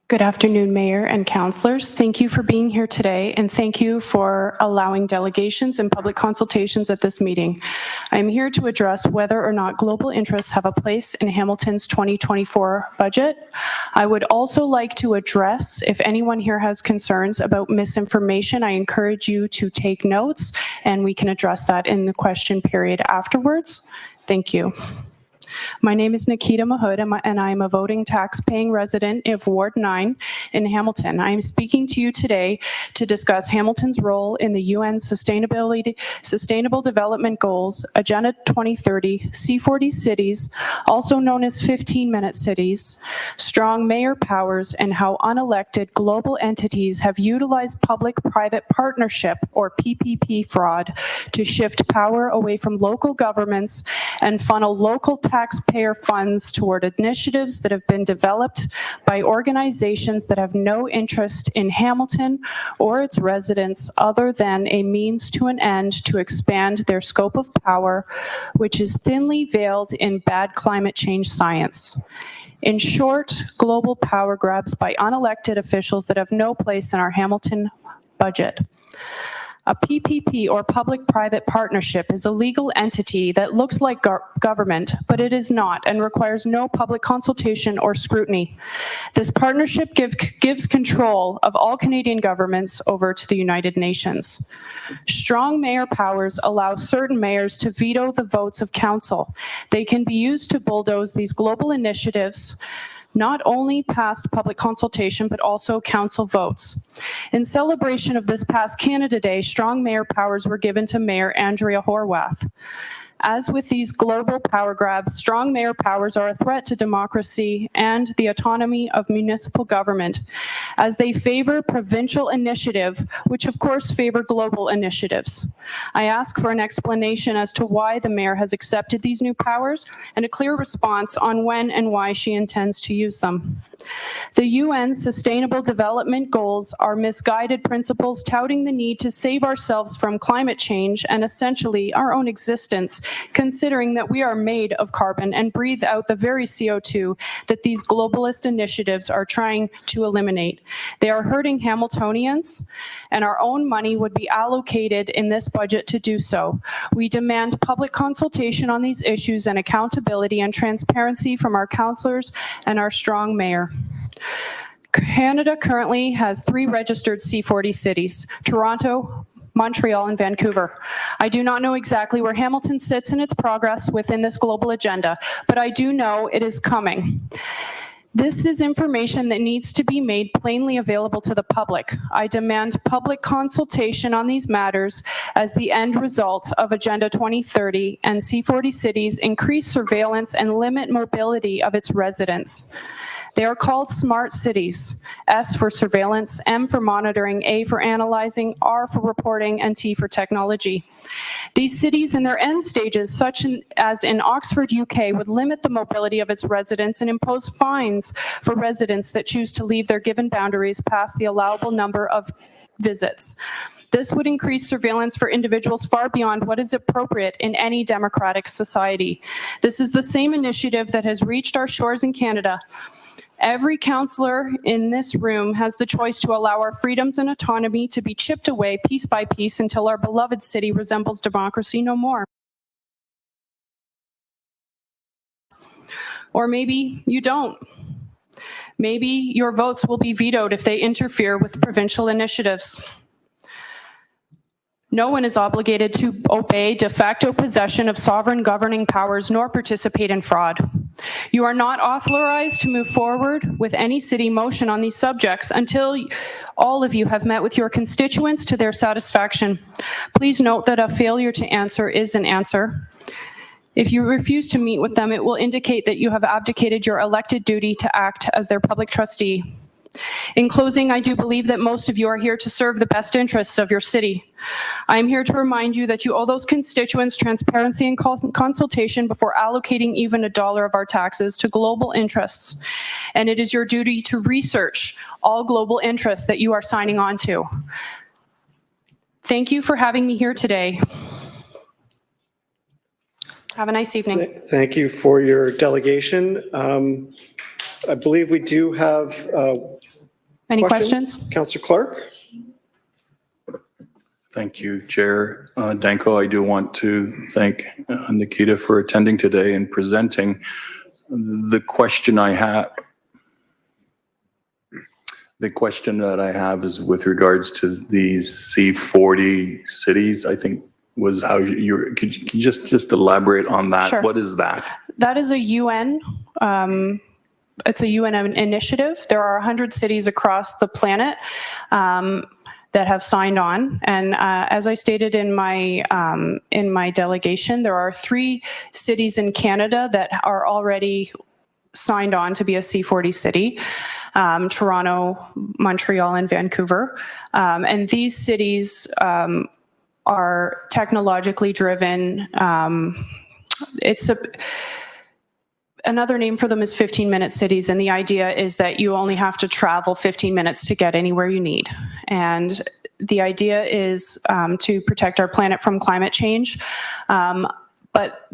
Good afternoon, Mayor and Councillors. Thank you for being here today, and thank you for allowing delegations and public consultations at this meeting. I am here to address whether or not global interests have a place in Hamilton's 2024 budget. I would also like to address, if anyone here has concerns about misinformation, I encourage you to take notes, and we can address that in the question period afterwards. Thank you. My name is Nikita Mahood, and I am a voting tax-paying resident of Ward 9 in Hamilton. I am speaking to you today to discuss Hamilton's role in the UN Sustainable Development Goals, Agenda 2030, C40 cities, also known as 15-minute cities, strong mayor powers, and how unelected global entities have utilized public-private partnership, or PPP fraud, to shift power away from local governments and funnel local taxpayer funds toward initiatives that have been developed by organizations that have no interest in Hamilton or its residents other than a means to an end to expand their scope of power, which is thinly veiled in bad climate change science. In short, global power grabs by unelected officials that have no place in our Hamilton budget. A PPP, or public-private partnership, is a legal entity that looks like government, but it is not, and requires no public consultation or scrutiny. This partnership gives control of all Canadian governments over to the United Nations. Strong mayor powers allow certain mayors to veto the votes of council. They can be used to bulldoze these global initiatives, not only past public consultation, but also council votes. In celebration of this past Canada Day, strong mayor powers were given to Mayor Andrea Horwath. As with these global power grabs, strong mayor powers are a threat to democracy and the autonomy of municipal government, as they favor provincial initiative, which of course favor global initiatives. I ask for an explanation as to why the mayor has accepted these new powers and a clear response on when and why she intends to use them. The UN Sustainable Development Goals are misguided principles touting the need to save ourselves from climate change and essentially our own existence, considering that we are made of carbon and breathe out the very CO2 that these globalist initiatives are trying to eliminate. They are hurting Hamiltonians, and our own money would be allocated in this budget to do so. We demand public consultation on these issues and accountability and transparency from our councillors and our strong mayor. Canada currently has 3 registered C40 cities: Toronto, Montreal, and Vancouver. I do not know exactly where Hamilton sits in its progress within this global agenda, but I do know it is coming. This is information that needs to be made plainly available to the public. I demand public consultation on these matters as the end result of Agenda 2030 and C40 cities increase surveillance and limit mobility of its residents. They are called smart cities: S for surveillance, M for monitoring, A for analyzing, R for reporting, and T for technology. These cities in their end stages, such as in Oxford, UK, would limit the mobility of its residents and impose fines for residents that choose to leave their given boundaries past the allowable number of visits. This would increase surveillance for individuals far beyond what is appropriate in any democratic society. This is the same initiative that has reached our shores in Canada. Every councillor in this room has the choice to allow our freedoms and autonomy to be chipped away piece by piece until our beloved city resembles democracy no more. Or maybe you don't. Maybe your votes will be vetoed if they interfere with provincial initiatives. No one is obligated to obey de facto possession of sovereign governing powers nor participate in fraud. You are not authorized to move forward with any city motion on these subjects until all of you have met with your constituents to their satisfaction. Please note that a failure to answer is an answer. If you refuse to meet with them, it will indicate that you have abdicated your elected duty to act as their public trustee. In closing, I do believe that most of you are here to serve the best interests of your city. I am here to remind you that you owe those constituents transparency and consultation before allocating even $1 of our taxes to global interests. And it is your duty to research all global interests that you are signing on to. Thank you for having me here today. Have a nice evening. Thank you for your delegation. I believe we do have Any questions? Councillor Clark? Thank you, Chair. Danko, I do want to thank Nikita for attending today and presenting. The question I have, is with regards to these C40 cities, I think was how could you just elaborate on that? Sure. What is that? That is a UN, it's a UN initiative. There are 100 cities across the planet that have signed on. And as I stated in my delegation, there are 3 cities in Canada that are already signed on to be a C40 city, Toronto, Montreal, and Vancouver. And these cities are technologically driven. Another name for them is 15-minute cities, and the idea is that you only have to travel 15 minutes to get anywhere you need. And the idea is to protect our planet from climate change. But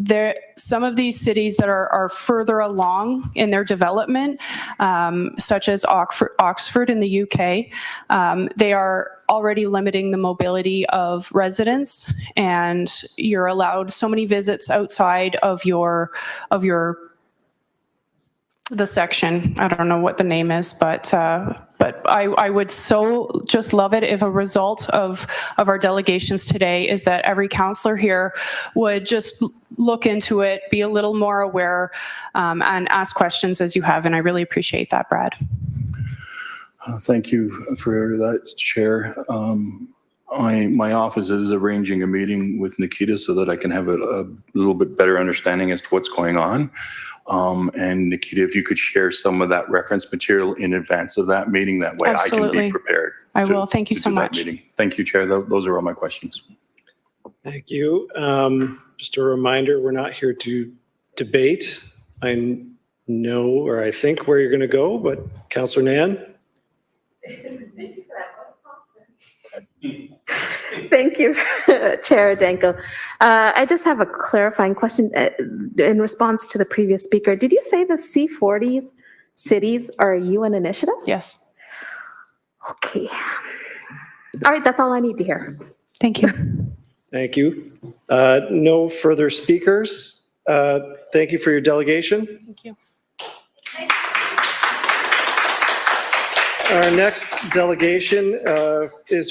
some of these cities that are further along in their development, such as Oxford in the UK, they are already limiting the mobility of residents, and you're allowed so many visits outside of the section. I don't know what the name is, but I would so just love it if a result of our delegations today is that every councillor here would just look into it, be a little more aware, and ask questions as you have. And I really appreciate that, Brad. Thank you for that, Chair. My office is arranging a meeting with Nikita so that I can have a little bit better understanding as to what's going on. And Nikita, if you could share some of that reference material in advance of that meeting, that way Absolutely. I can be prepared. I will. Thank you so much. Thank you, Chair. Those are all my questions. Thank you. Just a reminder, we're not here to debate. I know, or I think where you're going to go, but Councillor Nan? Thank you, Chair Danko. I just have a clarifying question in response to the previous speaker. Did you say the C40s cities are a UN initiative? Yes. Okay. All right, that's all I need to hear. Thank you. Thank you. No further speakers. Thank you for your delegation. Thank you. Our next delegation is